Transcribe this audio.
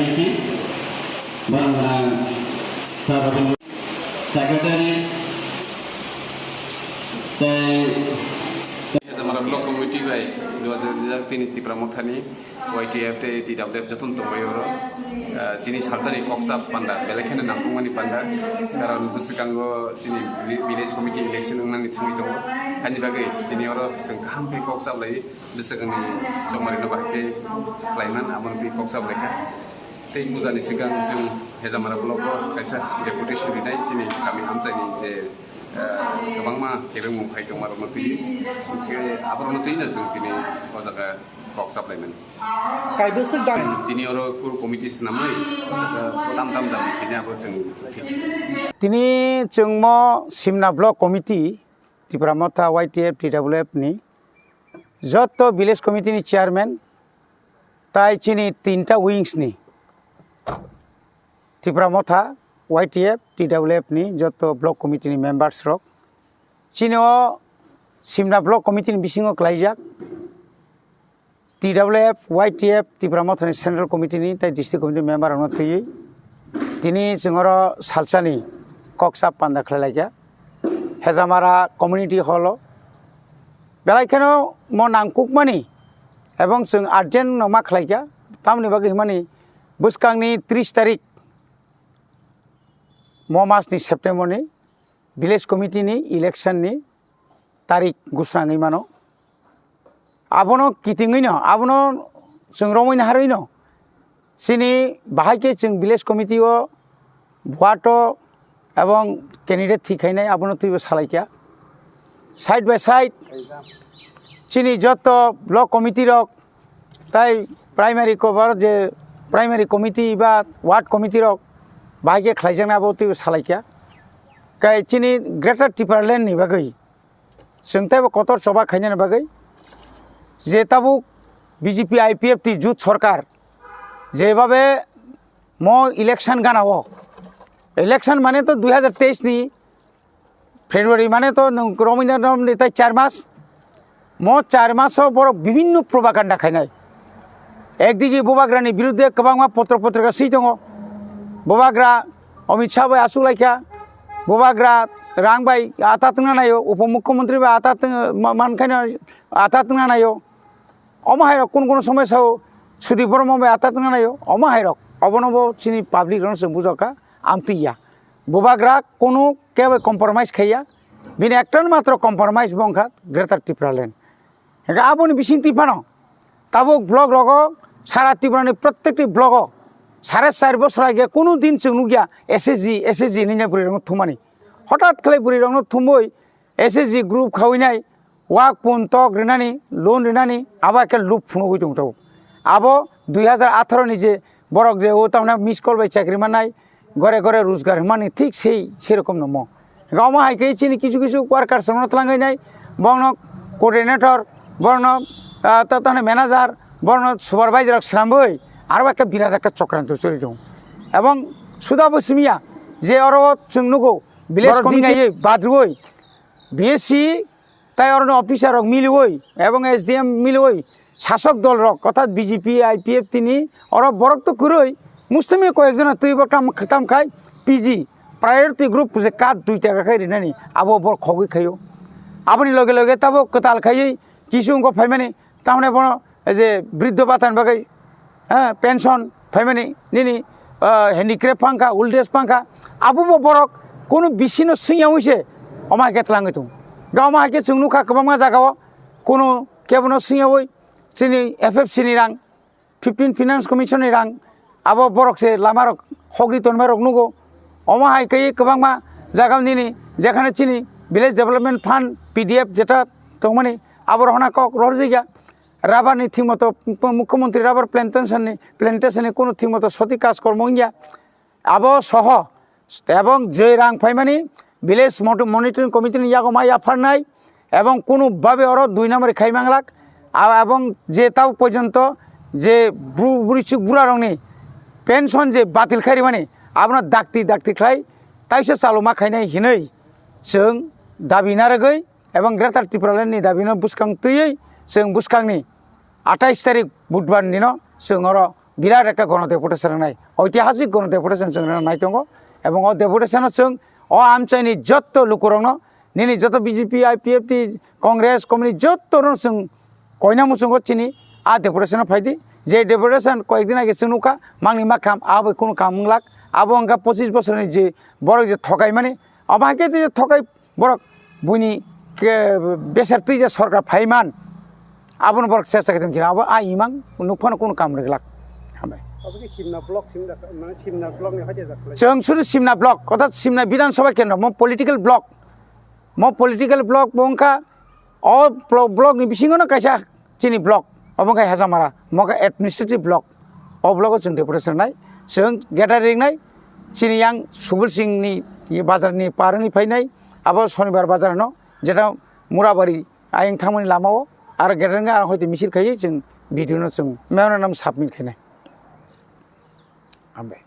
Misi, Bang Sahabat Sekretari, हमारा block committee भाई 2003 Tipra मोथानी YTF ते TWF जतन तंबाय और जिनी सालसानि कक्सा पांडा बेलेखेने नामपुंगानि पांडा कारण बुसकांगो जिनी विलेज कमिटी इलेक्शन नानि थांगि दङ हानि बागै जिनी और जों गाहाम पे कक्सा लाई बुसकांनि जमारिनो बाहायके लाइमान आमोनति कक्सा लायखा sei muzani sigang जों हेजामारा ब्लॉक खायसा डेपुटेशन लिरनाय जिनी गामि हामजायनि जे गोबां मा गेबें मुंफाय दं आरो नथि आबार नथिनो जों दिनै अजागा कक साप्लायमेन्ट कायबोसो दां दिनै आरो कुर कमिटि नामै दाम दाम दाम सिनाबो जों ठीक दिनै जों म सिमना ब्लक कमिटि त्रिपुरामथा YTF TWF नि जत विलेज कमिटि नि चेयरमैन ताइ चिनि तीनटा विंग्स नि त्रिपुरामथा YTF TWF नि जत ब्लक कमिटि नि मेम्बार्स रक चिनो सिमना ब्लक कमिटि नि बिसिङाव क्लाइजाक TWF YTF त्रिपुरामथा नि सेंट्रल कमिटि नि ताइ डिस्ट्रिक्ट कमिटि मेम्बार आनो थयै दिनै जोंरो सालसानि कक्सा पान्दा खलायलायगा हेजामारा कम्युनिटी हल बेलायखेनो म नांकुकमानि एवं जों आर्जेन्ट नमा खलायगा तामनि बागै मानि बुसकांनि 30 तारिख मासनि सेप्टेम्बरनि विलेज कमिटि नि इलेक्शन नि तारिख गुस्राङै मानो आबनो कितिङैनो आबनो जों रमैनो हारैनो सिनि बाहायके जों विलेज कमिटि ओ भुआटो एवं candidate थिखायनाय आबनो तुइबो सालायका side by side Chini Jat block committee रक ताई प्राइमारी कवर जे प्राइमारी कमिटि बा वार्ड कमिटि रक बाहायके खलायजाना आबो तुइबो सालायका काय चिनि ग्रेटर त्रिपुरालेण्ड नि बागै जोंथायबो कतर सभा खायनानि बागै जे ताबु BJP IPF ti जुथ सरकार जेबाबे म इलेक्शन गानाव इलेक्शन माने तो 2023 नि फेब्रुवारी माने तो रमिना नाम ताई 4 मास म 4 मासो बर विभिन्न प्रोपागान्डा खायनाय एकदिगे बबाग्रानि बिरुद्धे गोबां पत्र पत्रिका सै दङ बबाग्रा अमित शाह बाय आसुलायखा बबाग्रा रां बाय आतातंना नायो उपमुख्यमंत्री बाय आतातंग मानखायनो आतातंना नायो अमाहायरक कोन समय साव सुदीप बर्मा बाय आतातंना नायो अमाहायरक अबनबो चिनि पाब्लिक रन जों बुजका आमतिया बबाग्रा कोनो केबे कम्प्रोमाइज खाया बिनि एकटन मात्र कम्प्रोमाइज बंखा ग्रेटर त्रिपुरालेण्ड हेगा आबोनि बिसिं तिफानो ताबो ब्लक रगो सारा त्रिपुरानि प्रत्येकटी ब्लक 4.5 बছর आगे कोनो दिन जों नुगिया SSG निना बुरि रंग थुमानि हठात खलै बुरि रंग थुमबोय SSG ग्रुप खावैनाय वाक पुनतक रिनानि लोन रिनानि आबा के लुप फुनगै दंथाव आबो 2018 नि जे बरक जे ओ तावना मिस कल बाय चाकरि मानाय घरे घरे रोजगार माने ठीक সেই রকম নম গাওমা হাইকে চিনি কিছু কিছু ওয়ার্কার সঙ্গে তলাঙ্গাইনাই বর্ণ কোঅর্ডিনেটর বর্ণ তাতানে ম্যানেজার বর্ণ সুপারভাইজার সামবই आरो একটা বিরাট একটা চক্রান্ত চলি দं এবং সুদা বসমিয়া যে আরো जोंनुगो ভিলেজ কমিটি বাদরুই বিএসসি তাই অরন অফিসার মিলুই এবং SDM মিলুই শাসক দল রক অর্থাৎ BJP IPF তিনি অর বরক্ত করই মুসলিম কয়েকজন তুই বকটাম খতাম খাই PG प्रायोरिटी ग्रुप जे काट 2 টাকা খাই রিনানি আবো বর খগই খাইও আপনি লগে লগে তাবো কতাল খাই কিসুঙ্গ ফাইমানি তামনে বন যে বৃদ্ধ ভাতান বাগै पेंशन फाइमानि निनि हेन्डिक्राफ्ट फांखा ओल्ड एज फांखा आबो बरक कोनो बिसिनो सिङाव हइसे अमा गेतलाङै दं गावमा हाके जोंनुखा गोबां जागाव कोनो केबनो सिङाव सिनि FFC नि रां 15 फाइनान्स कमिशन नि रां आबो बरक से लामारक हग्रि तनमारक नुगो अमा हाके गोबां जागाव निनि जेखाने चिनि विलेज डेभलपमेंट फान्ड PDF जेटा दंमानि आबो रहना कक ररजिगा राबार नि थिमतो मुख्यमंत्री राबार प्लान्टेशन कोनो थिमतो सती काज कर्मंगिया आबो सह एवं जे रां फाइमानि विलेज मनिटरिंग कमिटि नि यागो मा याफारनाय एवं कोनो भाबे अरो 2 नम्बर खाइमांलाक एवं जे ताव पर्यन्त जे बुरिचुक बुरा रंनि पेंशन जे बातिल खारि माने आबना दाक्ति खाय ताइसे चालुमा खायनाय हिनै जों दाबिना रगै एवं ग्रेटर त्रिपुरालेण्ड नि दाबिना बुसखां तयै जों बुसखांनि 28 तारिख बुधबार दिन जों বিরাট একটা গণডেপুটেশন নাই ঐতিহাসিক গণডেপুটেশন जों নাই दङ এবং ও ডেপুটেশন जों ও আমচাইনি যত লুকুরনো নিনি যত বিজেপি আইপিএফটি কংগ্রেস কমিউনিস্ট যত जों কয়নামু जों চিনি আ ডেপুটেশন ফাইদি যে ডেপুটেশন কয়েকদিন আগে চুনুকা মাংনি মাখাম আবো কোনো কামলাক আবো অঙ্কা 25 বছরनि যে বড় যে ঠকাই মানে অবাকে যে ঠকাই বড় বুনি বেসারতি যে সরকার ফাইমান আবন বড় চেষ্টা খাইতেন কিনা আবো আ ইমাং নুফানো কোনো কাম রেগলাক हामबाय सिमना ब्लक माने सिमना ब्लक ने हाजे जाखलाय जों सुरु सिमना ब्लक अर्थात सिमना विधानसभा केन्द्र म पलिटिकल ब्लक बंखा अ ब्लक नि बिसिङावनो कायसा चिनि ब्लक अबंखा हेजामारा मका एडमिनिस्ट्रेटिभ ब्लक अ ब्लक जों डेपुटेशन नाय जों गेटारिं नाय चिनि यां सुबुल सिंहनि बाजारनि पारनि फायनाय आबो शनिबार बाजार न जेटा मुराबारि आयं थांमोनि लामाव आरो गेटारिं आरो हयतो मिसिल खायो जों भिडिअ जों मेवना नाम साबमिट खायनाय हामबाय